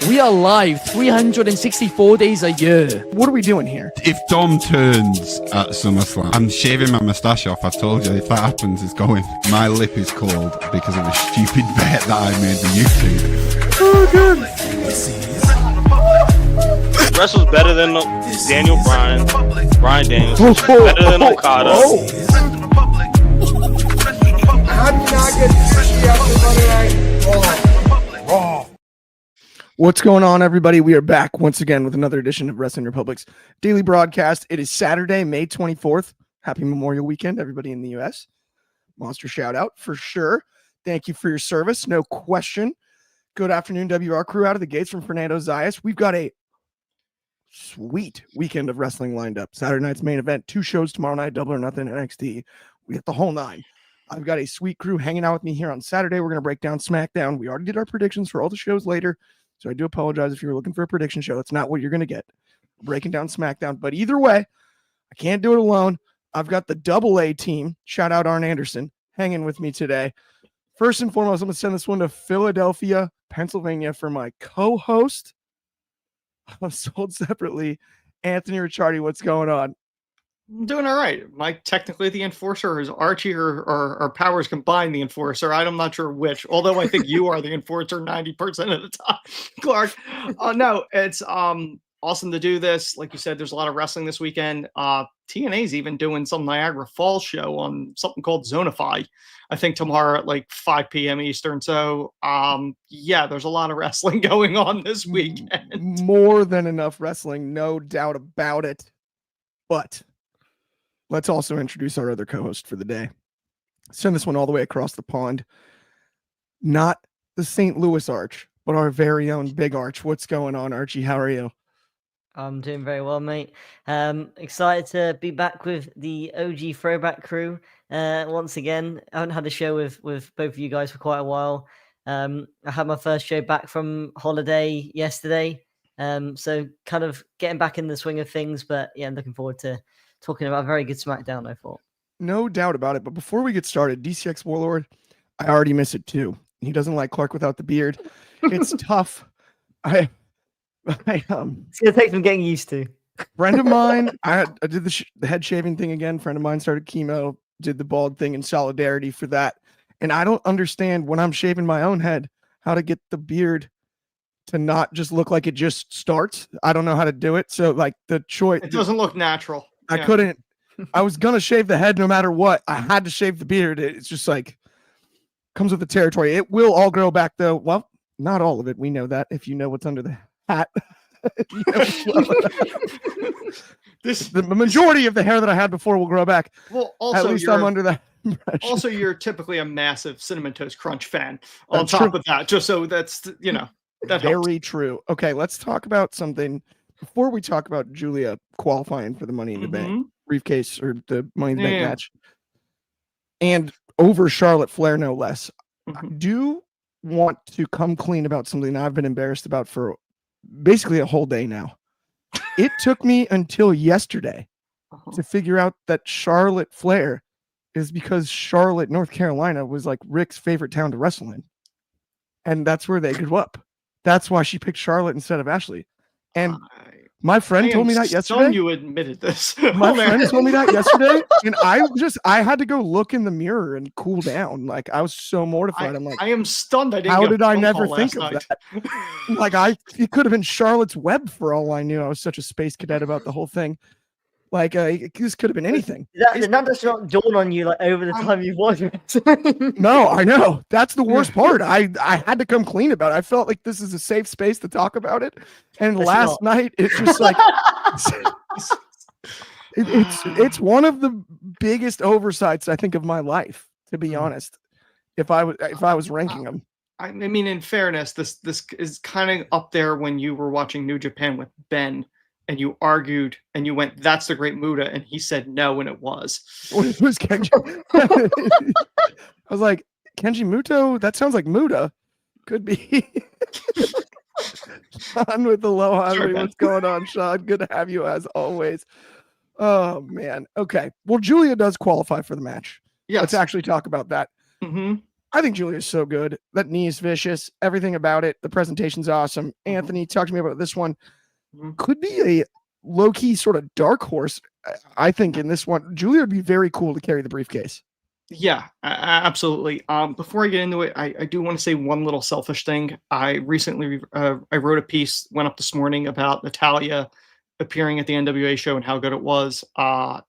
We are live 364 days a year. What are we doing here? If Dom turns at SummerSlam, I'm shaving my moustache off. I told you, if that happens, it's going. My lip is cold because of a stupid bet that I made with YouTube. Oh, good. Wrestle's better than Daniel Bryan. Bryan Daniels. Better than Okada. How do you not get after Monday Night Raw? What's going on, everybody? We are back once again with another edition of Wrestling Republic's daily broadcast. It is Saturday, May 24th. Happy Memorial Weekend, everybody in the U.S. Monster shout out for sure. Thank you for your service. No question. Good afternoon, WR crew out of the gates from Fernando Zayas. We've got a sweet weekend of wrestling lined up. Saturday night's main event, 2 shows tomorrow night, Double or Nothing, NXT. We got the whole 9. I've got a sweet crew hanging out with me here on Saturday. We're going to break down SmackDown. We already did our predictions for all the shows later, so I do apologize if you were looking for a prediction show. That's not what you're going to get. We're breaking down SmackDown, but either way, I can't do it alone. I've got the Double A team, shout out Arn Anderson, hanging with me today. First and foremost, I'm going to send this one to Philadelphia, Pennsylvania for my co-host. I'm sold separately. Anthony Ricciardi, what's going on? I'm doing all right. Am I technically the enforcer, or is Archie or Powers combined the enforcer? I'm not sure which, although I think you are the enforcer 90% of the time, Clark. No, it's awesome to do this. Like you said, there's a lot of wrestling this weekend. TNA's even doing some Niagara Falls show on something called Zonify, I think tomorrow at like 5 p.m. Eastern. So, yeah, there's a lot of wrestling going on this weekend. More than enough wrestling, no doubt about it. But let's also introduce our other co-host for the day. Send this one all the way across the pond. Not the St. Louis Arch, but our very own Big Arch. What's going on, Archie? How are you? I'm doing very well, mate. Excited to be back with the OG Throwback crew once again. I haven't had a show with both of you guys for quite a while. I had my first show back from holiday yesterday, so kind of getting back in the swing of things. But yeah, I'm looking forward to talking about a very good SmackDown, I thought. No doubt about it. But before we get started, DCX Warlord, I already miss it too. He doesn't like Clark without the beard. It's tough. It's gonna take some getting used to. Friend of mine, I did the head shaving thing again. Friend of mine started chemo, did the bald thing in solidarity for that. And I don't understand when I'm shaving my own head how to get the beard to not just look like it just starts. I don't know how to do it. So like the choice, It doesn't look natural. I couldn't. I was gonna shave the head no matter what. I had to shave the beard. It's just like comes with the territory. It will all grow back though. Well, not all of it. We know that if you know what's under the hat. The majority of the hair that I had before will grow back. Well, also at least I'm under that impression. Also, you're typically a massive Cinnamon Toast Crunch fan. On That's top true. of that, just so that's that helps. Very true. Okay, let's talk about something before we talk about Julia qualifying for the Money in the Bank briefcase or the Money in the Bank match, and over Charlotte Flair, no less. I do want to come clean about something I've been embarrassed about for basically a whole day now. It took me until yesterday to figure out that Charlotte Flair is because Charlotte, North Carolina was like Rick's favorite town to wrestle in. And that's where they grew up. That's why she picked Charlotte instead of Ashley. And my friend told me that yesterday. You admitted this. My friend told me that yesterday. And I had to go look in the mirror and cool down. Like I was so mortified. I'm like, I am stunned. I didn't how get a did I phone never call think last of night. that? Like it could have been Charlotte's Web for all I knew. I was such a space cadet about the whole thing. Like this could have been anything. That does not dawn on you like over the time you've watched it. No, I know. That's the worst part. I had to come clean about it. I felt like this is a safe space to talk about it. And last night, it's just like it's one of the biggest oversights I think of my life, to be honest. If I was ranking them. I mean, in fairness, this is kind of up there when you were watching New Japan with Ben. And you argued, and you went, "That's the Great Muta," and he said no, and it was. It was Kenji. I was like, Kenji Muto? That sounds like Muta. Could be. Sean with the low Henry. What's going on, Sean? Good to have you as always. Oh man. Okay. Well, Julia does qualify for the match. Yes. Let's actually talk about that. I think Julia's so good. That knee is vicious. Everything about it. The presentation's awesome. Anthony, talk to me about this one. Could be a low-key sort of dark horse, I think, in this one. Julia would be very cool to carry the briefcase. Yeah, absolutely. Before I get into it, I do want to say one little selfish thing. I recently I wrote a piece, went up this morning about Natalya appearing at the NWA show and how good it was.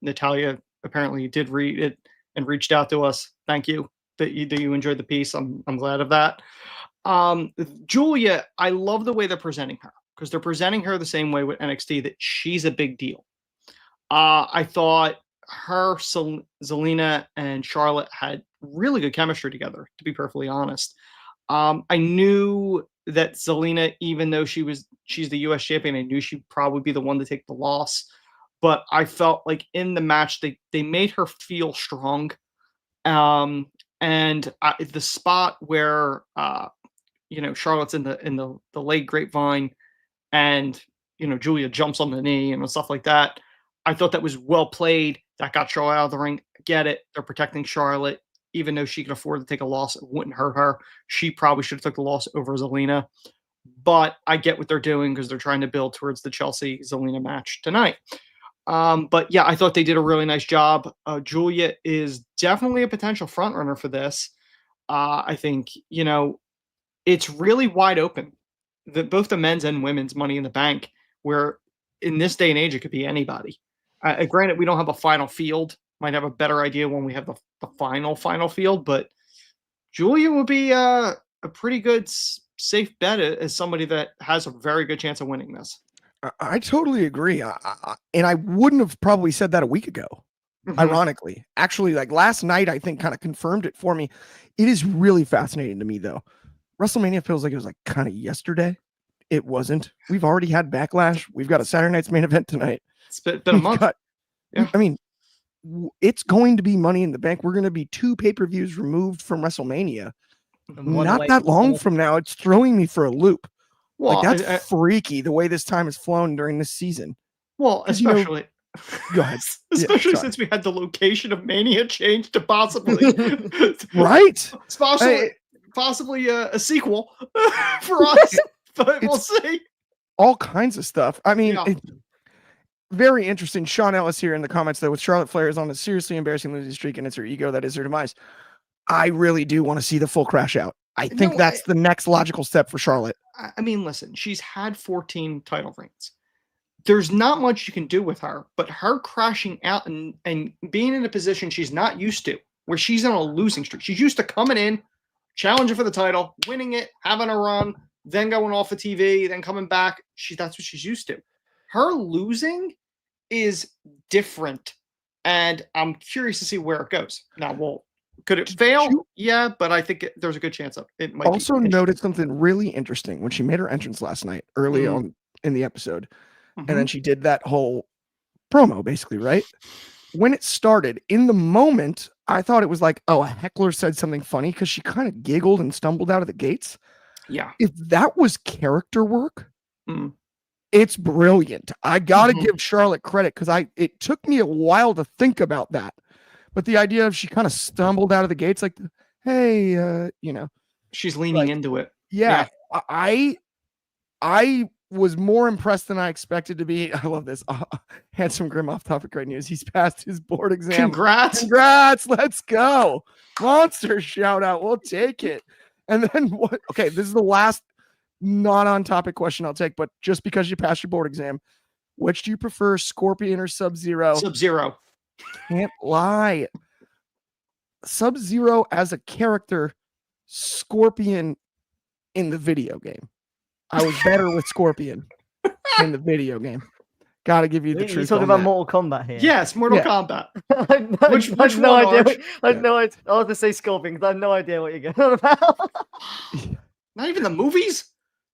Natalya apparently did read it and reached out to us. Thank you that you enjoyed the piece. I'm glad of that. Julia, I love the way they're presenting her because they're presenting her the same way with NXT, that she's a big deal. I thought her, Zelina, and Charlotte had really good chemistry together, to be perfectly honest. I knew that Zelina, even though she's the US champion, I knew she'd probably be the one to take the loss. But I felt like in the match, they made her feel strong. And the spot where Charlotte's in the leg grapevine and Julia jumps on the knee and stuff like that, I thought that was well played. That got Charlotte out of the ring. Get it. They're protecting Charlotte. Even though she could afford to take a loss, it wouldn't hurt her. She probably should have took the loss over Zelina. But I get what they're doing because they're trying to build towards the Chelsea-Zelina match tonight. But yeah, I thought they did a really nice job. Julia is definitely a potential frontrunner for this. I think, it's really wide open. Both the men's and women's Money in the Bank, where in this day and age, it could be anybody. Granted, we don't have a final field. Might have a better idea when we have the final field, but Julia will be a pretty good safe bet as somebody that has a very good chance of winning this. I totally agree. And I wouldn't have probably said that a week ago, ironically. Actually, like last night, I think kind of confirmed it for me. It is really fascinating to me, though. WrestleMania feels like it was like kind of yesterday. It wasn't. We've already had Backlash. We've got a Saturday night's main event tonight. It's been a month. I mean, it's going to be Money in the Bank. We're going to be 2 pay-per-views removed from WrestleMania. Not that long from now. It's throwing me for a loop. Well, like that's freaky the way this time has flown during this season. Well, especially go ahead. Especially since we had the location of Mania changed to possibly right. Possibly a sequel for us. But we'll see. All kinds of stuff. I mean, very interesting. Sean Ellis here in the comments, though, with Charlotte Flair is on a seriously embarrassing losing streak and it's her ego that is her demise. I really do want to see the full crash out. I think that's the next logical step for Charlotte. I mean, listen, she's had 14 title reigns. There's not much you can do with her, but her crashing out and being in a position she's not used to, where she's on a losing streak. She's used to coming in, challenging for the title, winning it, having a run, then going off of TV, then coming back. That's what she's used to. Her losing is different, and I'm curious to see where it goes. Now, could it fail? Yeah, but I think there's a good chance of it might. Also noticed something really interesting when she made her entrance last night, early on in the episode, and then she did that whole promo, basically, right? When it started, in the moment, I thought it was like, oh, a heckler said something funny because she kind of giggled and stumbled out of the gates. Yeah. If that was character work, it's brilliant. I got to give Charlotte credit because it took me a while to think about that. But the idea of she kind of stumbled out of the gates like, hey, she's leaning into it. Yeah. I was more impressed than I expected to be. I love this. Handsome Grim off topic right news. He's passed his board exam. Congrats. Let's go. Monster shout out. We'll take it. And then what? Okay, this is the last not on topic question I'll take, but just because you passed your board exam, which do you prefer, Scorpion or Sub-Zero? Sub-Zero. Can't lie. Sub-Zero as a character, Scorpion in the video game. I was better with Scorpion in the video game. Got to give you the truth. You're talking about Mortal Kombat here. Yes, Mortal Kombat. Which I have no idea. I was going to say Scorpion because I have no idea what you're going on about. Not even the movies?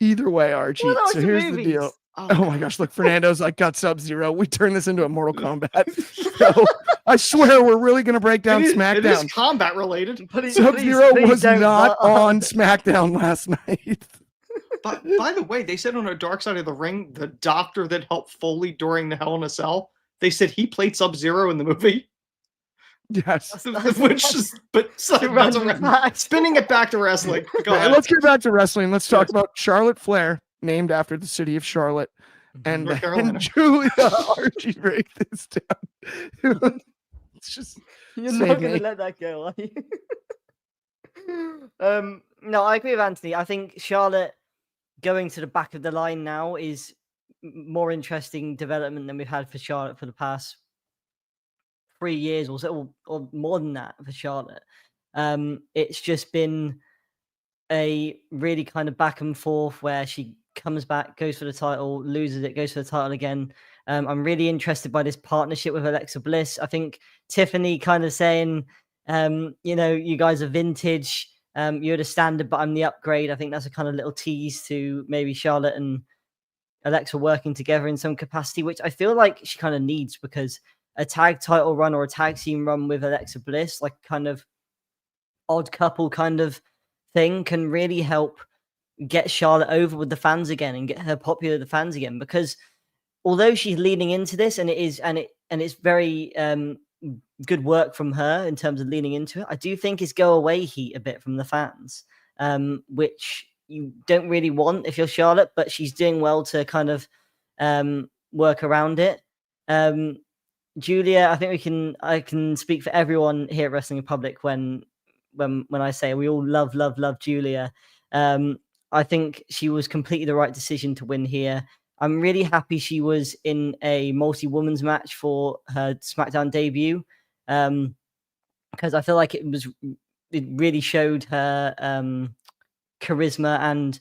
Either way, Archie. So here's the deal. Oh my gosh, look, Fernando's like got Sub-Zero. We turned this into a Mortal Kombat. So I swear we're really going to break down SmackDown. It is combat related. Sub-Zero was not on SmackDown last night. But by the way, they said on a Dark Side of the Ring, the doctor that helped Foley during the Hell in a Cell, they said he played Sub-Zero in the movie. Yes. Which is, but so, that's random fact. spinning it back to wrestling. Go And ahead. let's get back to wrestling. Let's talk Yes. about Charlotte Flair, named after the city of Charlotte, and North then Carolina. Julia Archie break this down. It's just You're save not going me. to let that go, are you? No, I agree with Anthony. I think Charlotte going to the back of the line now is more interesting development than we've had for Charlotte for the past 3 years or so, or more than that for Charlotte. It's just been a really kind of back and forth where she comes back, goes for the title, loses it, goes for the title again. I'm really interested by this partnership with Alexa Bliss. I think Tiffany kind of saying, you guys are vintage. You're the standard, but I'm the upgrade. I think that's a kind of little tease to maybe Charlotte and Alexa working together in some capacity, which I feel like she kind of needs, because a tag title run or a tag team run with Alexa Bliss, like kind of odd couple kind of thing, can really help get Charlotte over with the fans again and get her popular with the fans again. Because although she's leaning into this, and it's very good work from her in terms of leaning into it, I do think it's go away heat a bit from the fans, which you don't really want if you're Charlotte, but she's doing well to kind of work around it. Julia, I think I can speak for everyone here at Wrestling Republic when I say we all love Julia. I think she was completely the right decision to win here. I'm really happy she was in a multi-women's match for her SmackDown debut, because I feel like it really showed her charisma and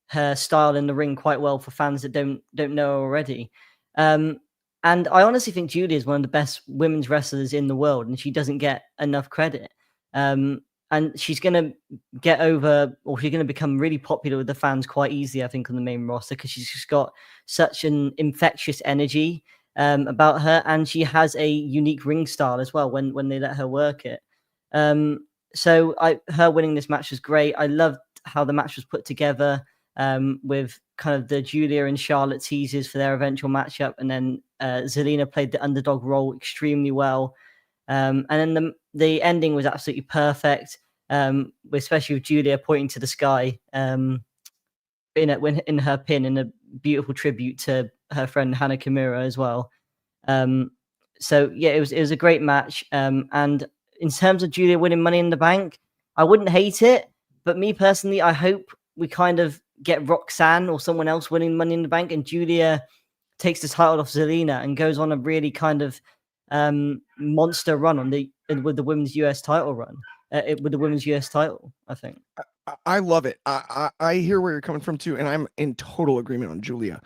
her style in the ring quite well for fans that don't know her already. And I honestly think Julia is one of the best women's wrestlers in the world, and she doesn't get enough credit. And she's going to get over, or she's going to become really popular with the fans quite easily, I think, on the main roster, because she's just got such an infectious energy about her, and she has a unique ring style as well when they let her work it. So her winning this match was great. I loved how the match was put together, with kind of the Julia and Charlotte teasers for their eventual matchup, and then Zelina played the underdog role extremely well. And then the ending was absolutely perfect, especially with Julia pointing to the sky in her pin, in a beautiful tribute to her friend Hana Kimura as well. So yeah, it was a great match. And in terms of Julia winning Money in the Bank, I wouldn't hate it, but me personally, I hope we kind of get Roxanne or someone else winning Money in the Bank, and Julia takes the title off Zelina and goes on a really kind of monster run with the women's US title run, with the women's US title, I think. I love it. I hear where you're coming from too, and I'm in total agreement on Julia.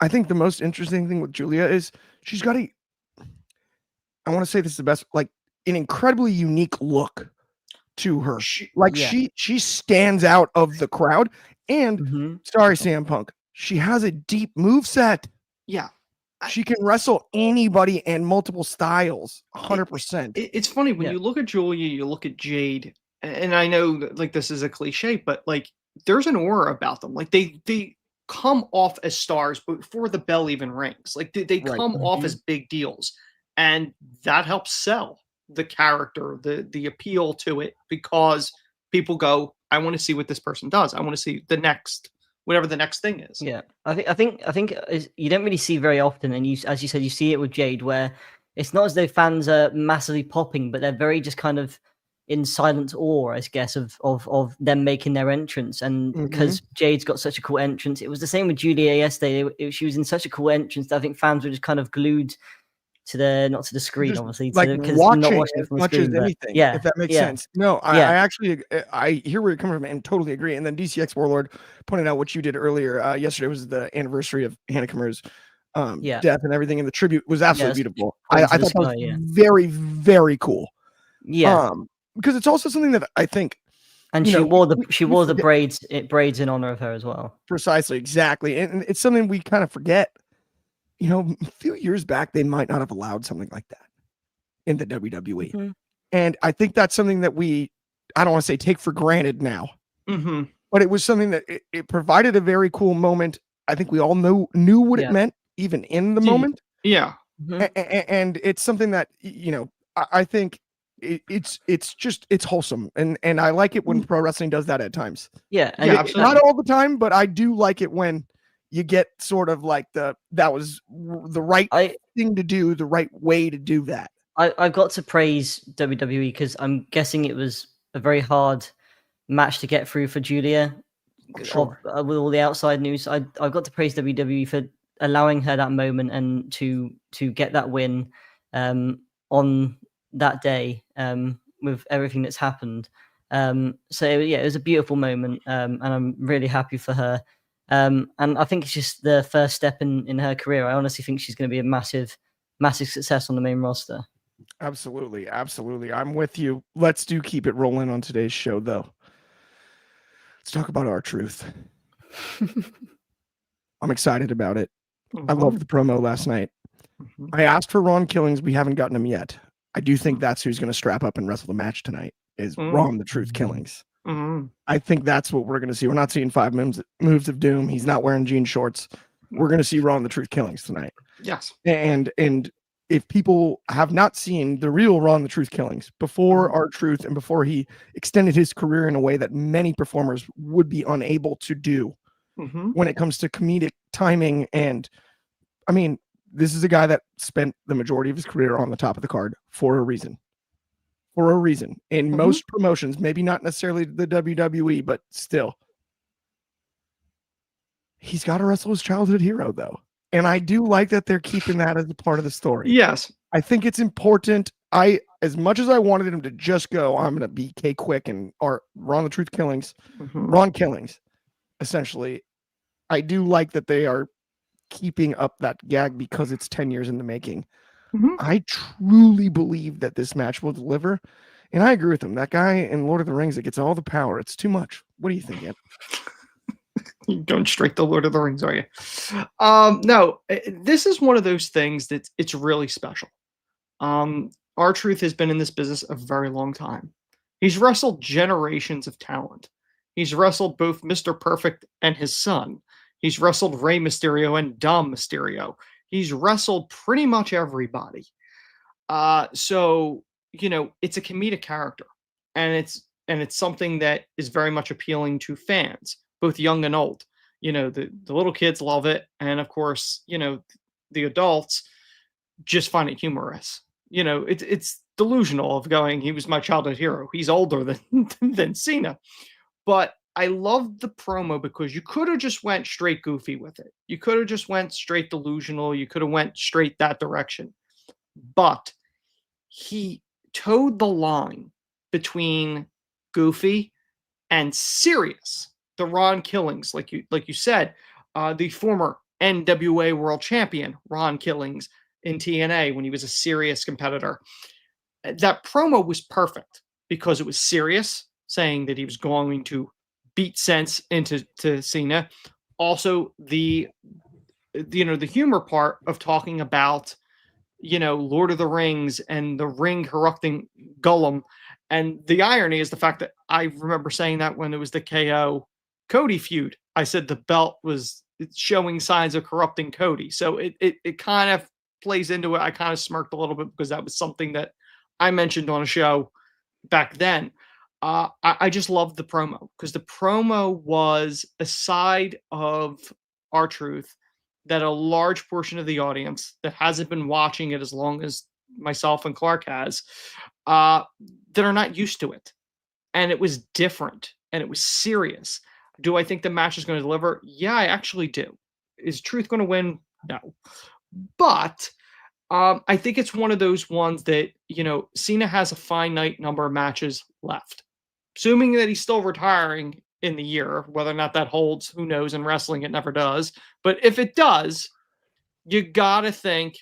I think the most interesting thing with Julia is she's got I want to say this is the best, like an incredibly unique look to her. She stands out of the crowd, and sorry, Sam Punk, she has a deep moveset. Yeah. She can wrestle anybody and multiple styles, 100%. It's funny when you look at Julia, you look at Jade, and I know that, like, this is a cliche, but like there's an aura about them. Like they come off as stars before the bell even rings. Like they come off as big deals, and that helps sell the character, the appeal to it, because people go, I want to see what this person does. I want to see the next, whatever the next thing is. Yeah, I think you don't really see very often, and as you said, you see it with Jade, where it's not as though fans are massively popping, but they're very just kind of in silent awe, I guess, of them making their entrance. And because Jade's got such a cool entrance, it was the same with Julia yesterday. She was in such a cool entrance that I think fans were just kind of glued to not to the screen, just, obviously, like watching it as from much the screen, as anything. yeah, if that makes sense. No, I actually I hear where you're coming from and totally agree. And then DCX Warlord pointed out what you did earlier. Yesterday was the anniversary of Hana Kimura's death, and everything in the tribute was absolutely beautiful. I thought that was very, very cool. Yeah, because it's also something that I think, and she wore the braids in honor of her as well. Precisely, exactly, and it's something we kind of forget. A few years back, they might not have allowed something like that in the WWE. And I think that's something that I don't want to say take for granted now, but it was something that it provided a very cool moment. I think we all knew what it meant, even in the moment. Yeah. And it's something that, I think it's wholesome, and I like it when pro wrestling does that at times. Yeah, Yeah, absolutely. Not all the time, but I do like it when you get sort of like that was the right thing to do, the right way to do that. I've got to praise WWE because I'm guessing it was a very hard match to get through for Julia. Sure. With all the outside news, I've got to praise WWE for allowing her that moment and to get that win on that day with everything that's happened. So yeah, it was a beautiful moment, and I'm really happy for her. And I think it's just the first step in her career. I honestly think she's going to be a massive success on the main roster. Absolutely. I'm with you. Let's keep it rolling on today's show, though. Let's talk about R-Truth. I'm excited about it. I loved the promo last night. I asked for Ron Killings. We haven't gotten him yet. I do think that's who's going to strap up and wrestle the match tonight is Ron the Truth Killings. I think that's what we're going to see. We're not seeing 5 moves of doom. He's not wearing jean shorts. We're going to see Ron the Truth Killings tonight. Yes. And if people have not seen the real Ron the Truth Killings before R-Truth and before he extended his career in a way that many performers would be unable to do when it comes to comedic timing, and I mean, this is a guy that spent the majority of his career on the top of the card for a reason. In most promotions, maybe not necessarily the WWE, but still. He's got to wrestle his childhood hero, though. And I do like that they're keeping that as a part of the story. Yes. I think it's important. As much as I wanted him to just go, I'm going to be K Quick and Ron the Truth Killings, Ron Killings, essentially. I do like that they are keeping up that gag because it's 10 years in the making. I truly believe that this match will deliver. And I agree with him. That guy in Lord of the Rings that gets all the power. It's too much. What do you think, Ed? You're going straight to Lord of the Rings, are you? No, this is one of those things that it's really special. R-Truth has been in this business a very long time. He's wrestled generations of talent. He's wrestled both Mr. Perfect and his son. He's wrestled Rey Mysterio and Dom Mysterio. He's wrestled pretty much everybody. So, it's a comedic character, and it's something that is very much appealing to fans, both young and old. The little kids love it, and of course, the adults just find it humorous. It's delusional of going, he was my childhood hero. He's older than Cena. But I loved the promo because you could have just went straight goofy with it. You could have just went straight delusional. You could have went straight that direction. But he towed the line between goofy and serious. The Ron Killings, like you said, the former NWA World Champion Ron Killings in TNA when he was a serious competitor. That promo was perfect because it was serious, saying that he was going to beat sense into Cena. Also, the humor part of talking about Lord of the Rings and the ring corrupting Gollum, and the irony is the fact that I remember saying that when it was the KO Cody feud, I said the belt was showing signs of corrupting Cody. So it kind of plays into it. I kind of smirked a little bit because that was something that I mentioned on a show back then. I just loved the promo because the promo was a side of R-Truth that a large portion of the audience that hasn't been watching it as long as myself and Clark has, that are not used to it. And it was different and it was serious. Do I think the match is going to deliver? Yeah, I actually do. Is Truth going to win? No. But I think it's one of those ones that, Cena has a finite number of matches left. Assuming that he's still retiring in the year, whether or not that holds, who knows? In wrestling, it never does. But if it does, you got to think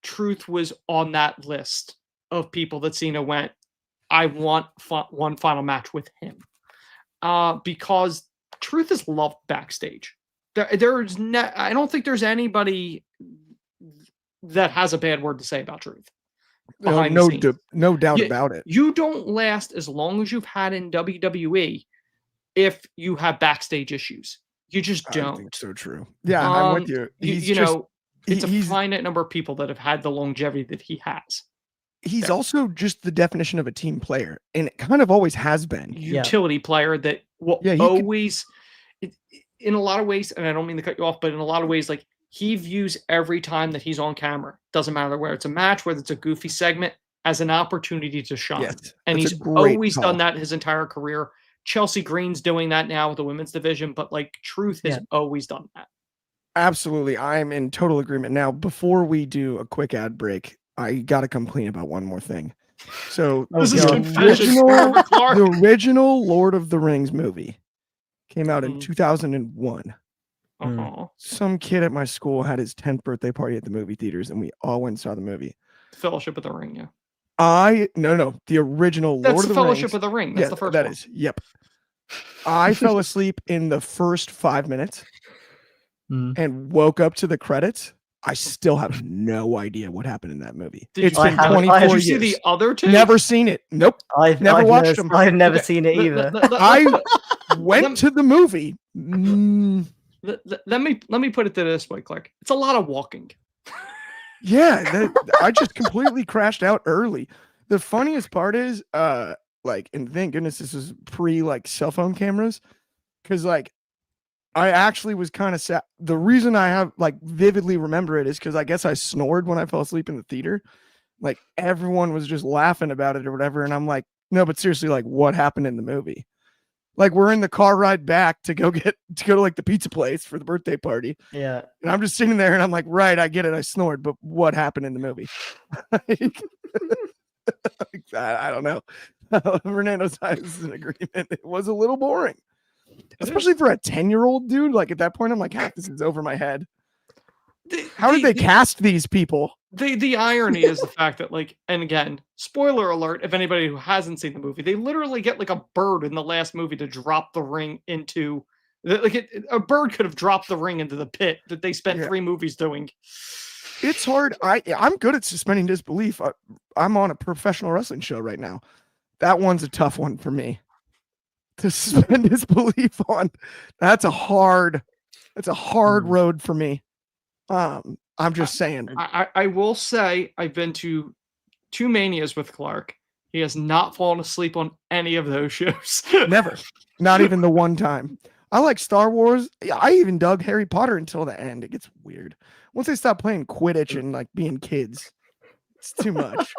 Truth was on that list of people that Cena went, I want one final match with him. Because Truth is loved backstage. I don't think there's anybody that has a bad word to say about Truth. No doubt about it. You don't last as long as you've had in WWE if you have backstage issues. You just don't. I think so true. Yeah, I'm with you. It's a finite number of people that have had the longevity that he has. he's also just the definition of a team player, and it kind of always has been. Utility player that will Yeah, always, in a lot of ways, and I don't mean to cut you off, but in a lot of ways, like he views every time that he's on camera, doesn't matter where it's a match, whether it's a goofy segment, as an opportunity to shine. Yes, and that's a he's great always call. done that his entire career. Chelsea Green's doing that now with the women's division, but like Truth has always done that. Absolutely. I'm in total agreement. Now, before we do a quick ad break, I got to complain about one more thing. So This is the confessions original, forever, Clark. the original Lord of the Rings movie came out in 2001. Some kid at my school had his 10th birthday party at the movie theaters, and we all went and saw the movie. Fellowship of the Ring, yeah. No, the original That's Lord of the the Fellowship Rings. of the Ring. That's the first that one. is. Yep. I fell asleep in the first 5 minutes and woke up to the credits. I still have no idea what happened in that movie. Did It's you, been I 24 did you years. see the other two? Never seen it. Nope. Never watched them. I've never Okay, seen it either. I went to the movie. Let me put it this way, Clark. It's a lot of walking. Yeah, I just completely crashed out early. The funniest part is, like, and thank goodness this was pre like cell phone cameras, because like I actually was kind of sad. The reason I have like vividly remember it is because I guess I snored when I fell asleep in the theater. Like everyone was just laughing about it or whatever, and I'm like, no, but seriously, like, what happened in the movie? Like we're in the car ride back to go to like the pizza place for the birthday party. Yeah. And I'm just sitting there and I'm like, right, I get it. I snored, but what happened in the movie? I don't know. Fernando's is in agreement. It was a little boring, especially for a 10-year-old dude. Like at that point, I'm like, half this is over my head. How did they cast these people? The irony is the fact that, like, and again, spoiler alert, if anybody who hasn't seen the movie, they literally get like a bird in the last movie to drop the ring into, like, a bird could have dropped the ring into the pit that they spent 3 movies doing. It's hard. I'm good at suspending disbelief. I'm on a professional wrestling show right now. That one's a tough one for me to suspend disbelief on. That's a hard road for me. I'm just saying. I will say I've been to 2 Manias with Clark. He has not fallen asleep on any of those shows. Never. Not even the one time. I like Star Wars. I even dug Harry Potter until the end. It gets weird. Once they stop playing Quidditch and like being kids, it's too much.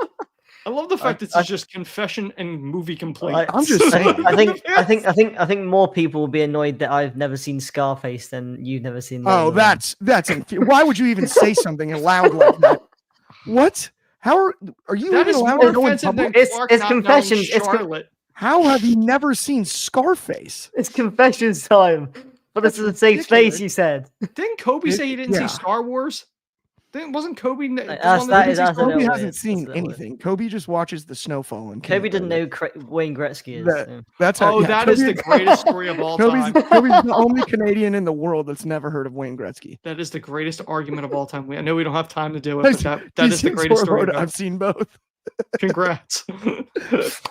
I love the fact that it's just confession and movie complaint. I'm just saying. I think more people will be annoyed that I've never seen Scarface than you've never seen. Oh, that's why would you even say something loud like that? What? How are you that even is allowed more to go in offensive public? than Clark It's not knowing confessions. Charlotte. How have you never seen Scarface? It's confessions time. But this is a safe space, you said. Didn't Kobe say he didn't yeah. see Star Wars? Wasn't Kobe? Kobe hasn't seen anything. Kobe just watches the snowfall. And Kobe didn't know Wayne Gretzky is. That's how. That is the greatest story of all time. Kobe's the only Canadian in the world that's never heard of Wayne Gretzky. That is the greatest argument of all time. I know we don't have time to do it, but that is the greatest story. I've seen both. Congrats.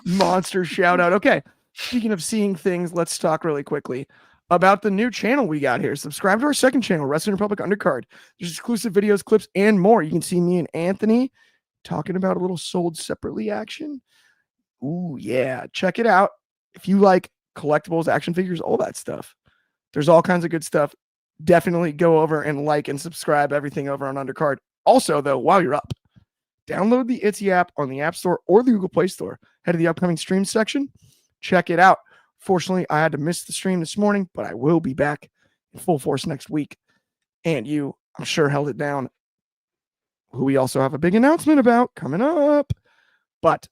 Monster shout out. Okay. Speaking of seeing things, let's talk really quickly about the new channel we got here. Subscribe to our second channel, Wrestling Republic Undercard. There's exclusive videos, clips, and more. You can see me and Anthony talking about a little sold separately action. Ooh, yeah. Check it out. If you like collectibles, action figures, all that stuff, there's all kinds of good stuff. Definitely go over and like and subscribe everything over on Undercard. Also, though, while you're up, download the Etsy app on the App Store or the Google Play Store. Head to the upcoming stream section. Check it out. Fortunately, I had to miss the stream this morning, but I will be back in full force next week. And you, I'm sure, held it down. Who we also have a big announcement about coming up. But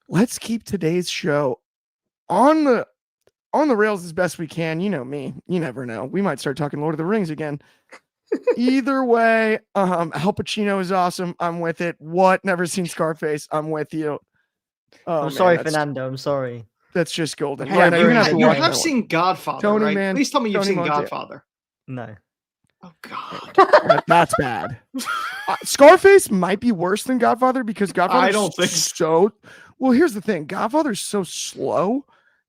let's keep today's show on the rails as best we can. You know me. You never know. We might start talking Lord of the Rings again. Either way, Al Pacino is awesome. I'm with it. What? Never seen Scarface. I'm with you. Oh, I'm sorry, Fernando. I'm sorry. That's just golden. Hey, Yeah, no, you're gonna have to you watch have that seen Godfather, Tony, right? man. Please tell me you've Tony seen Montana. Godfather. No. Oh God. That's bad. Scarface might be worse than Godfather because Godfather. I don't think so. Well, here's the thing: Godfather's so slow.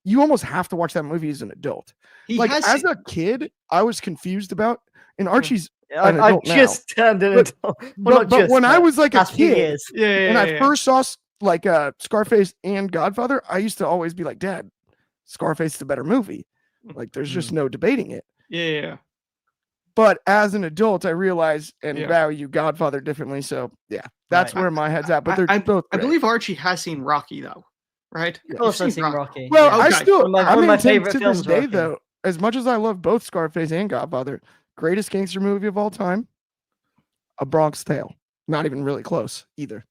You almost have to watch that movie as an adult. As a kid, I was confused about. And Archie's an I've adult now. just turned an But- adult. Well, not but just, when I was like a past few kid, years. Yeah. and I first saw like Scarface and Godfather, I used to always be like, Dad, Scarface is the better movie. Like, there's just no debating it. Yeah. But as an adult, I realize and Yeah. value Godfather differently. So yeah, that's Right. where my head's at. But they're both. I great. believe Archie has seen Rocky though, right? Yeah. Of course, You've I've seen Rocky. Well, yeah. I Okay. still, One of my I maintain favorite to this films, day, Rocky. though, as much as I love both Scarface and Godfather, greatest gangster movie of all time, A Bronx Tale. Not even really close either.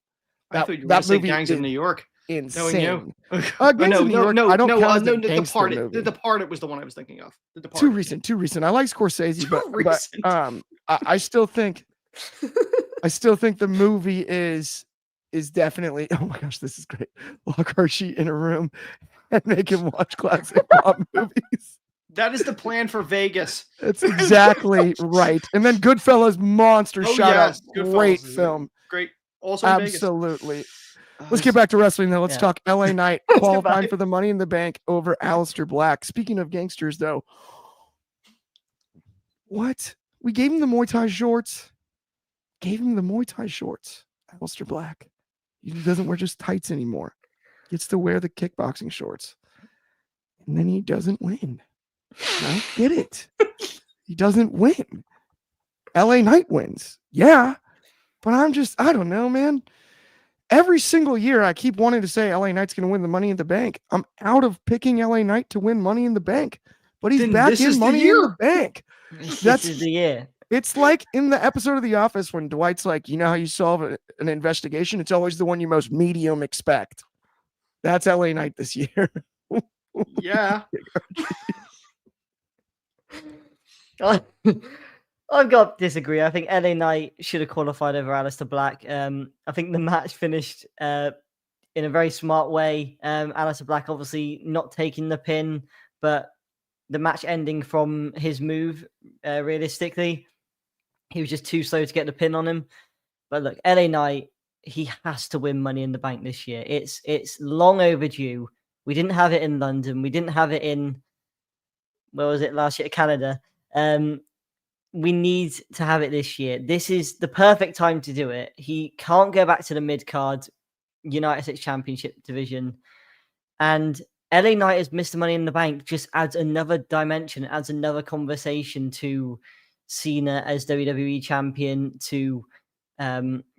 I thought you were that going to say movie Gangs of is New York. Insane. Knowing you. Gangs of New York, I don't count as a The gangster Departed. movie. The Departed was the one I was thinking of. The Departed. Too recent. I like Scorsese, Too but recent. I still think the movie is definitely. Oh my gosh, this is great. Lock Archie in a room and make him watch classic mob movies. That is the plan for Vegas. That's exactly right. And then Goodfellas, monster Oh, shout yes, out, Goodfellas great is film. Great. Also in Vegas. Absolutely. Let's get back to wrestling though. Let's Yeah. talk LA Knight get qualifying back. for the Money in the Bank over Aleister Black. Speaking of gangsters though, what? We gave him the Muay Thai shorts. Aleister Black. He doesn't wear just tights anymore. Gets to wear the kickboxing shorts. And then he doesn't win. I don't get it. He doesn't win. LA Knight wins. Yeah. But I don't know, man. Every single year, I keep wanting to say LA Knight's going to win the Money in the Bank. I'm out of picking LA Knight to win Money in the Bank. But he's Then back this in is the Money in year. the Bank. This That's- is the year. It's like in the episode of The Office when Dwight's like, you know how you solve an investigation? It's always the one you most medium expect. That's LA Knight this year. Yeah. I've got to disagree. I think LA Knight should have qualified over Aleister Black. I think the match finished in a very smart way. Aleister Black obviously not taking the pin, but the match ending from his move, realistically, he was just too slow to get the pin on him. But look, LA Knight, he has to win Money in the Bank this year. It's long overdue. We didn't have it in London. We didn't have it in, where was it last year? Canada. We need to have it this year. This is the perfect time to do it. He can't go back to the mid-card United States Championship division. And LA Knight has missed the Money in the Bank just adds another dimension, adds another conversation to Cena as WWE champion, to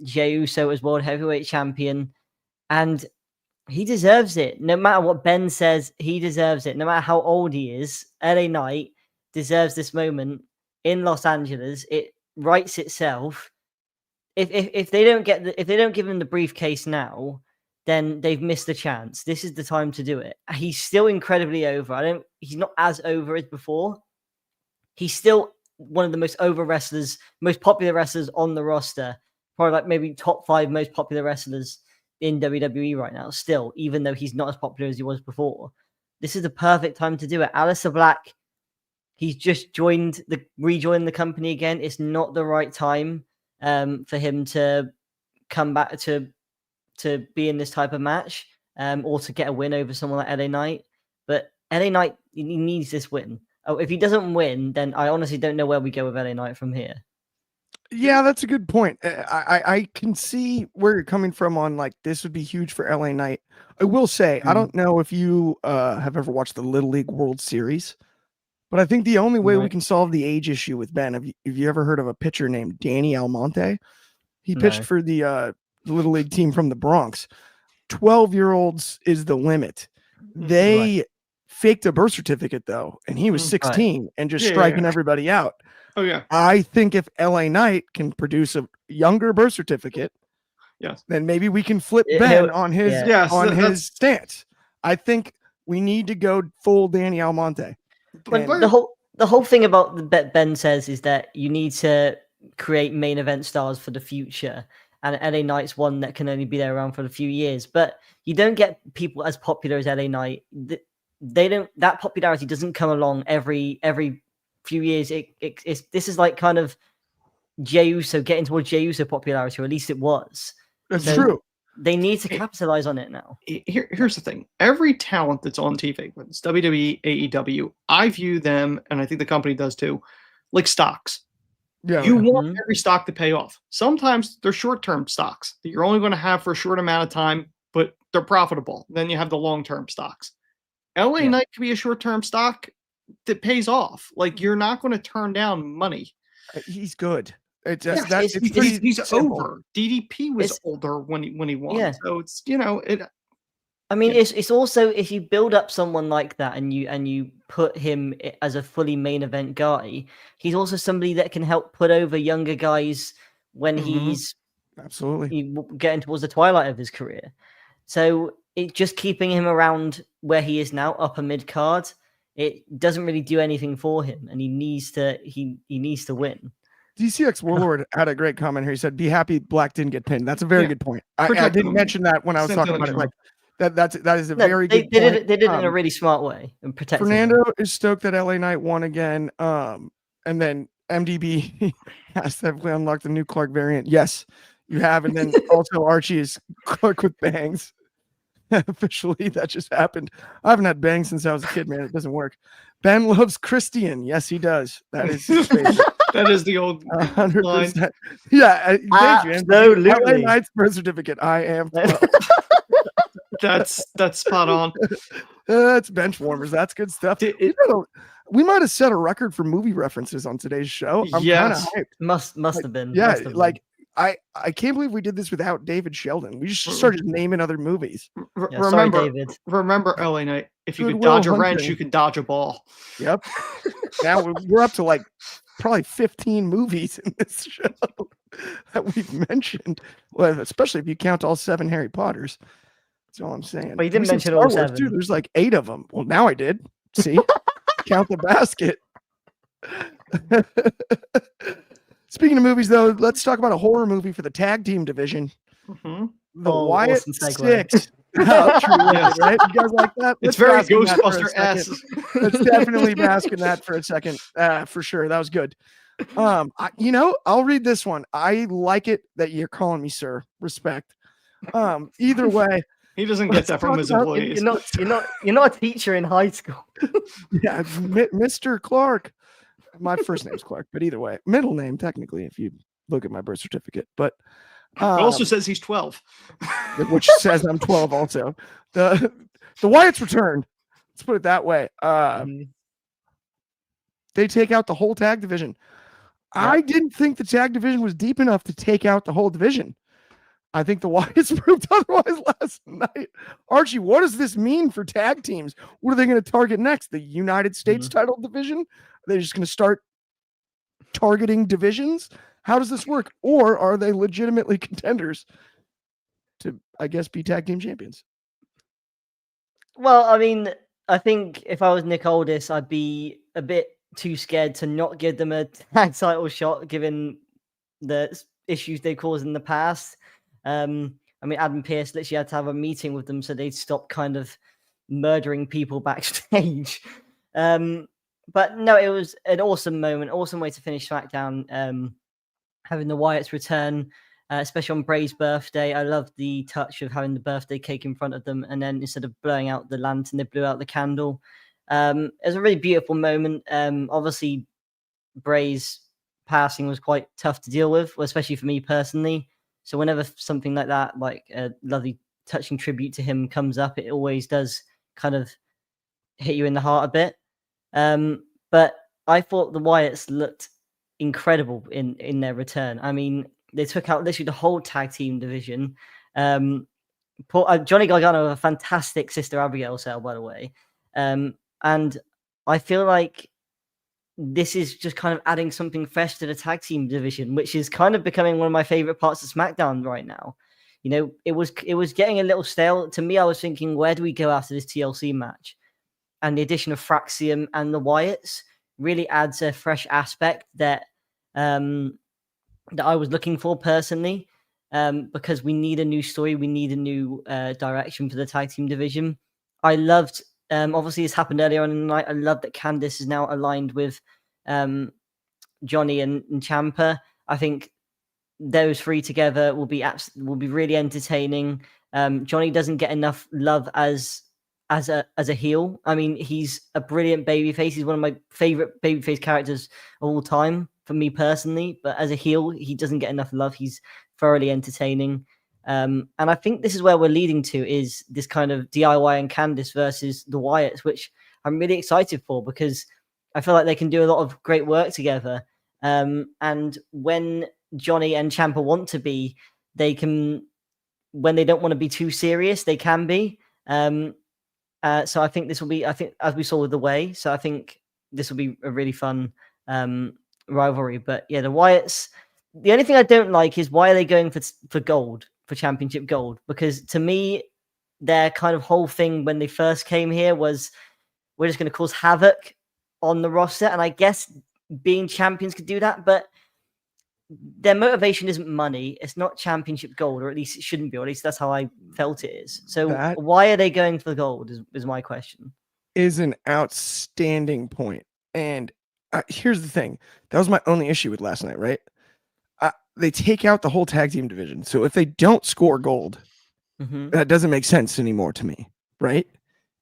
Jey Uso as World Heavyweight Champion. And he deserves it. No matter what Ben says, he deserves it. No matter how old he is, LA Knight deserves this moment in Los Angeles. It writes itself. If they don't give him the briefcase now, then they've missed a chance. This is the time to do it. He's still incredibly over. He's not as over as before. He's still one of the most over wrestlers, most popular wrestlers on the roster. Probably like maybe top 5 most popular wrestlers in WWE right now, still, even though he's not as popular as he was before. This is the perfect time to do it. Aleister Black, he's just rejoined the company again. It's not the right time for him to come back to be in this type of match or to get a win over someone like LA Knight. But LA Knight, he needs this win. Oh, if he doesn't win, then I honestly don't know where we go with LA Knight from here. Yeah, that's a good point. I can see where you're coming from on like this would be huge for LA Knight. I will say, I don't know if you have ever watched the Little League World Series, but I think the only way we can solve the age issue with Ben, have you ever heard of a pitcher named Danny Almonte? He pitched for the Little League team from the Bronx. 12-year-olds is the limit. They faked a birth certificate though, and he was 16 and just striking everybody out. Oh yeah. I think if LA Knight can produce a younger birth certificate, then maybe we can flip Ben on his his stance. I think we need to go full Danny Almonte. But the whole thing about the Ben says is that you need to create main event stars for the future, and LA Knight's one that can only be there around for a few years. But you don't get people as popular as LA Knight. That popularity doesn't come along every few years. This is like kind of Jey Uso getting towards Jey Uso popularity, or at least it was. That's true. They need to capitalize on it now. Here's the thing. Every talent that's on TV, whether it's WWE, AEW, I view them, and I think the company does too, like stocks. Yeah. You yeah. want every stock to pay off. Sometimes they're short-term stocks that you're only going to have for a short amount of time, but they're profitable. Then you have the long-term stocks. LA Yeah. Knight could be a short-term stock that pays off. Like, you're not going to turn down money. He's good. It's Yes, just that it's- it's pretty he's simple. over. DDP was It's- older when he won. Yeah. So it's, it I mean, Yeah. it's also, if you build up someone like that and you put him as a fully main event guy, he's also somebody that can help put over younger guys when Mhm. he's Absolutely. getting towards the twilight of his career. So it just keeping him around where he is now, upper mid card, it doesn't really do anything for him, and he needs to win. DCX Warlord had a great comment here. He said, "Be happy Black didn't get pinned." That's a very Yeah. good point. I Protect didn't him. mention that when I was Same talking thing about it. like Like that is a No, very they good did point. it. They did it in a really smart way and protected him. Fernando is stoked that LA Knight won again. And then MDB has definitely unlocked the new Clark variant. Yes, you have. And then also Archie is Clark with bangs. Officially, that just happened. I haven't had bangs since I was a kid, man. It doesn't work. Ben loves Christian. Yes, he does. That is his favorite. that is the old 100%. Yeah, thank you. Absolutely. LA Knight's birth certificate. I am 12. That's spot on. That's bench warmers. That's good stuff. We might have set a record for movie references on today's show. I'm kind of Yes. hyped. Must have been. Yeah, must have like I can't believe we did this without David Sheldon. We just started naming other movies. been. Yeah, sorry, David. Remember, LA Knight, if you could Goodwill dodge a wrench, Hunting. you could dodge a ball. Yep. Now we're up to like probably 15 movies in this show that we've mentioned. Well, especially if you count all 7 Harry Potters. That's all I'm saying. But you didn't We said mention Star all Wars, 7. too. There's like 8 of them. Well, now I did. See? Count the basket. Speaking of movies, though, let's talk about a horror movie for the tag team division. Mhm. The Oh, Wyatt awesome segue. 6. Oh, true, Yes. right? You guys like that? It's Let's very bask in that for a Ghostbuster second. esque. Let's definitely bask in that for a second. For sure. That was good. I'll read this one. I like it that you're calling me sir. Respect. Either way, He doesn't get that from talk his about- employees. You're not a teacher in high school. yeah, Mr. Clark. My first name's Clark, but either way, middle name technically, if you look at my birth certificate. But It also says he's 12. which says I'm 12 also. The Wyatt's return. Let's put it that way. They take out the whole tag division. I didn't think the tag division was deep enough to take out the whole division. I think the Wyatts proved otherwise last night. Archie, what does this mean for tag teams? What are they going to target next? The United States title division? Are they just going to start targeting divisions? How does this work? Or are they legitimately contenders to, I guess, be tag team champions? Well, I mean, I think if I was Nick Aldis, I'd be a bit too scared to not give them a tag title shot, given the issues they caused in the past. I mean, Adam Pearce literally had to have a meeting with them so they'd stop kind of murdering people backstage. But no, it was an awesome moment, awesome way to finish SmackDown. Having the Wyatts return, especially on Bray's birthday. I love the touch of having the birthday cake in front of them, and then instead of blowing out the lantern, they blew out the candle. It was a really beautiful moment. Obviously, Bray's passing was quite tough to deal with, especially for me personally. So whenever something like that, like a lovely touching tribute to him comes up, it always does kind of hit you in the heart a bit. But I thought the Wyatts looked incredible in their return. I mean, they took out literally the whole tag team division. Johnny Gargano with a fantastic Sister Abigail sale, by the way. And I feel like this is just kind of adding something fresh to the tag team division, which is kind of becoming one of my favorite parts of SmackDown right now. You know, it was getting a little stale. To me, I was thinking, where do we go after this TLC match? And the addition of Fraxium and the Wyatts really adds a fresh aspect that I was looking for personally, because we need a new story. We need a new direction for the tag team division. I loved, obviously this happened earlier on in the night. I love that Candice is now aligned with Johnny and Ciampa. I think those three together will be really entertaining. Johnny doesn't get enough love as a heel. I mean, he's a brilliant babyface. He's one of my favorite babyface characters of all time for me personally, but as a heel, he doesn't get enough love. He's thoroughly entertaining. And I think this is where we're leading to, is this kind of DIY and Candice versus the Wyatts, which I'm really excited for, because I feel like they can do a lot of great work together. And when Johnny and Ciampa want to be, they can, when they don't want to be too serious, they can be. So I think this will be, as we saw with the Way, so I think this will be a really fun rivalry. But yeah, the Wyatts, the only thing I don't like is, why are they going for gold, for championship gold? Because to me, their kind of whole thing when they first came here was, we're just going to cause havoc on the roster. And I guess being champions could do that, but their motivation isn't money. It's not championship gold, or at least it shouldn't be, or at least that's how I felt it is. So why are they going for the gold is my question. Is an outstanding point. And here's the thing. That was my only issue with last night, right? They take out the whole tag team division. So if they don't score gold, that doesn't make sense anymore to me, right?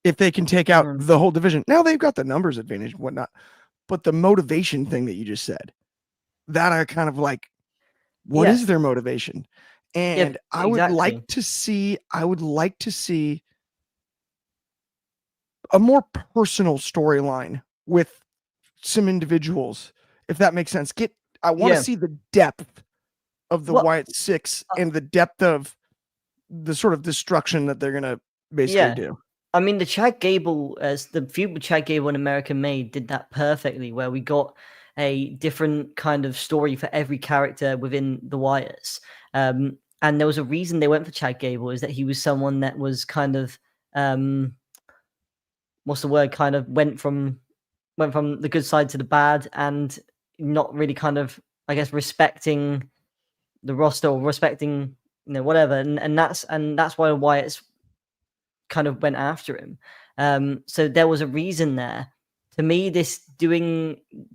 If they can take out the whole division. Now they've got the numbers advantage and whatnot. But the motivation thing that you just said, that I kind of like, what is their motivation? And I would like to see a more personal storyline with some individuals, if that makes sense. I want to see the depth of the Wyatt Six and the depth of the sort of destruction that they're gonna basically do. I mean, the Chad Gable, the feud with Chad Gable and American Made did that perfectly, where we got a different kind of story for every character within the Wyatts. And there was a reason they went for Chad Gable, is that he was someone that was kind of, what's the word? Kind of went from the good side to the bad, and not really kind of, I guess, respecting the roster or respecting, whatever. And that's why the Wyatts kind of went after him. So there was a reason there. To me,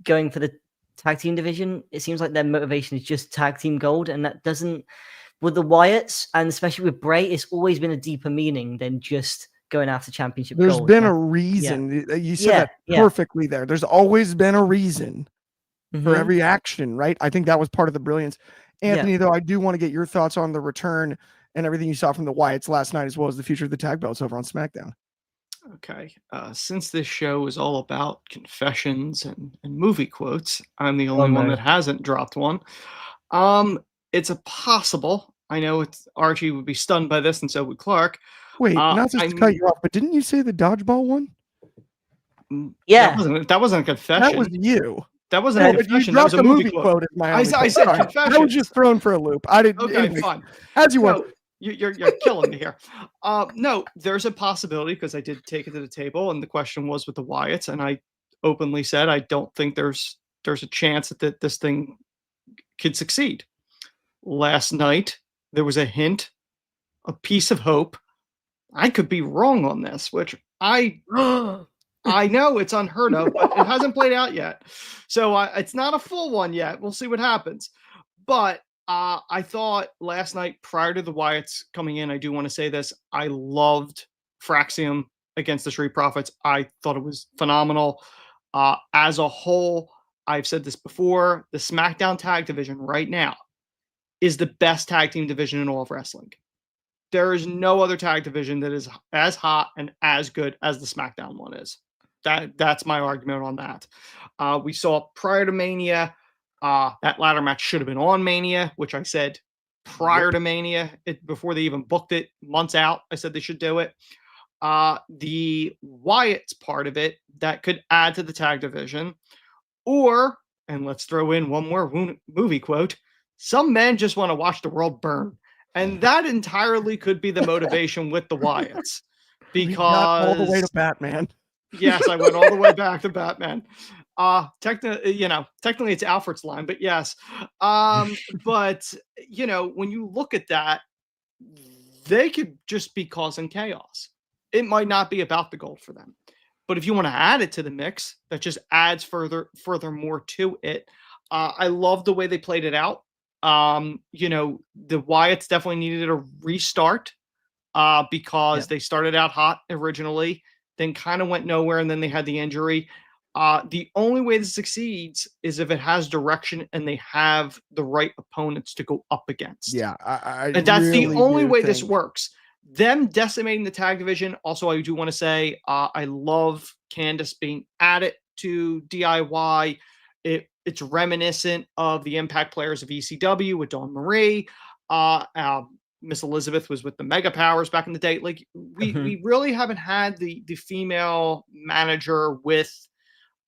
going for the tag team division, it seems like their motivation is just tag team gold, and that doesn't, with the Wyatts, and especially with Bray, it's always been a deeper meaning than just going after championship gold. There's been a reason. You said that perfectly there. There's always been a reason for every action, right? I think that was part of the brilliance. Anthony, though, I do want to get your thoughts on the return and everything you saw from the Wyatts last night, as well as the future of the tag belts over on SmackDown. Okay. Since this show is all about confessions and movie quotes, I'm the only one that hasn't dropped one. It's a possible. I know Archie would be stunned by this, and so would Clark. Wait, not just to cut you off, but didn't you say the dodgeball one? Yeah. That wasn't a confession. That was you. That wasn't a confession. That was a movie quote. I said confession. I was just thrown for a loop. I didn't. Okay, anyway, fine. As you were. You're killing me here. No, there's a possibility, because I did take it to the table, and the question was with the Wyatts, and I openly said I don't think there's a chance that this thing could succeed. Last night there was a hint, a piece of hope. I could be wrong on this, which I know it's unheard of, but it hasn't played out yet. So it's not a full one yet. We'll see what happens. But I thought last night, prior to the Wyatts coming in, I do want to say this, I loved Fraxium against the Street Profits. I thought it was phenomenal. As a whole, I've said this before, the SmackDown tag division right now is the best tag team division in all of wrestling. There is no other tag division that is as hot and as good as the SmackDown one is. That's my argument on that. We saw prior to Mania, that ladder match should have been on Mania, which I said prior to Mania, before they even booked it, months out, I said they should do it. The Wyatt's part of it that could add to the tag division, or, and let's throw in one more movie quote, some men just want to watch the world burn. And that entirely could be the motivation with the Wyatts, because all the way to Batman. Yes, I went all the way back to Batman. Technically it's Alfred's line, but yes. But when you look at that, they could just be causing chaos. It might not be about the gold for them, but if you want to add it to the mix, that just adds furthermore to it. I love the way they played it out. The Wyatts definitely needed a restart because they started out hot originally, then kind of went nowhere, and then they had the injury. The only way this succeeds is if it has direction and they have the right opponents to go up against. Yeah, and that's really the only do way this think- works. Them decimating the tag division. Also, I do want to say I love Candice being added to DIY. It's reminiscent of the Impact players of ECW with Dawn Marie. Miss Elizabeth was with the Mega Powers back in the day. Like we really haven't had the female manager with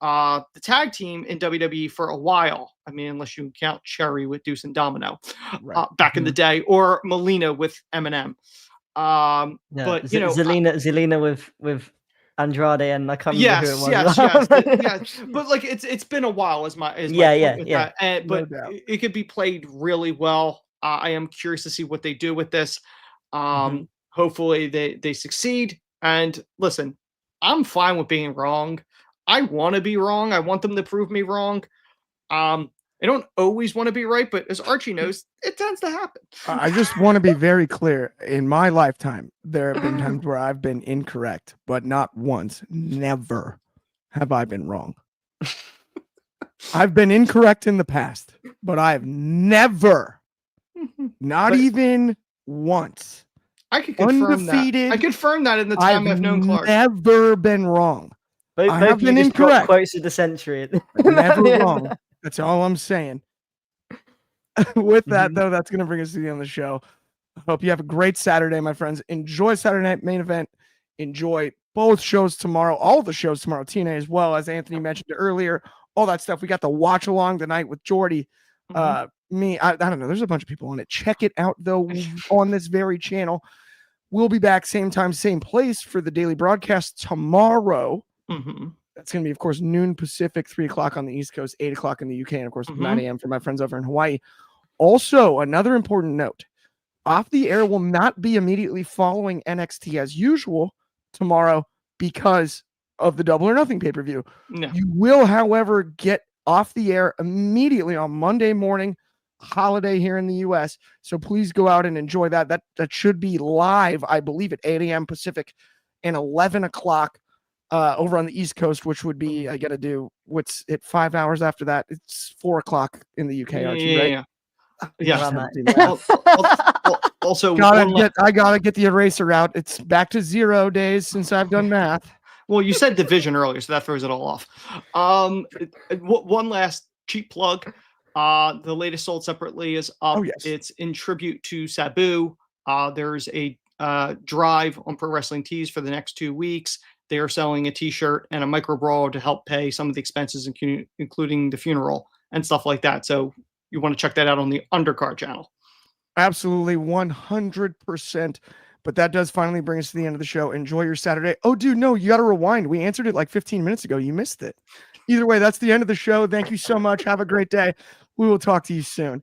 the tag team in WWE for a while. I mean, unless you count Cherry with Deuce and Domino back in the day, or Melina with Eminem. But you know, Zelina with Andrade, and I can't remember who it was. Yes. But like it's been a while. Is my point with that. And, but it could be played really well. I am curious to see what they do with this. Hopefully they succeed. And listen, I'm fine with being wrong. I want to be wrong. I want them to prove me wrong. I don't always want to be right, but as Archie knows, it tends to happen. I just want to be very clear. In my lifetime, there have been times where I've been incorrect, but not once, never have I been wrong. I've been incorrect in the past, but I have never, not even once. I could confirm undefeated. that. I confirm that in the time I've known Clark. Never been wrong. I have been incorrect. Quotes of the century. Never wrong. That's all I'm saying. With that, though, that's going to bring us to the end of the show. I hope you have a great Saturday, my friends. Enjoy Saturday Night Main Event. Enjoy both shows tomorrow, all the shows tomorrow, TNA as well, as Anthony mentioned earlier, all that stuff. We got the watch along tonight with Jordy. I don't know. There's a bunch of people on it. Check it out, though, on this very channel. We'll be back same time, same place for the daily broadcast tomorrow. That's going to be, of course, noon Pacific, 3 o'clock on the East Coast, 8 o'clock in the UK, and, of course, 9 a.m. for my friends over in Hawaii. Also, another important note, Off the Air will not be immediately following NXT as usual tomorrow because of the Double or Nothing pay-per-view. No. You will, however, get Off the Air immediately on Monday morning, holiday here in the U.S., so please go out and enjoy that. That should be live, I believe, at 8 a.m. Pacific and 11 o'clock over on the East Coast, which would be, I got to do, what's it, 5 hours after that? It's 4 o'clock in the UK, Archie, right? Yeah. Also, I gotta get the eraser out. It's back to 0 days since I've done math. Well, you said division earlier, so that throws it all off. One last cheap plug. The latest Sold Separately is up. Oh, yes. It's in tribute to Sabu. There's a drive on Pro Wrestling Tees for the next 2 weeks. They are selling a t-shirt and a micro brawler to help pay some of the expenses, including the funeral and stuff like that. So you want to check that out on the Undercard channel. Absolutely, 100%. But that does finally bring us to the end of the show. Enjoy your Saturday. Oh, dude, no, you got to rewind. We answered it like 15 minutes ago. You missed it. Either way, that's the end of the show. Thank you so much. Have a great day. We will talk to you soon.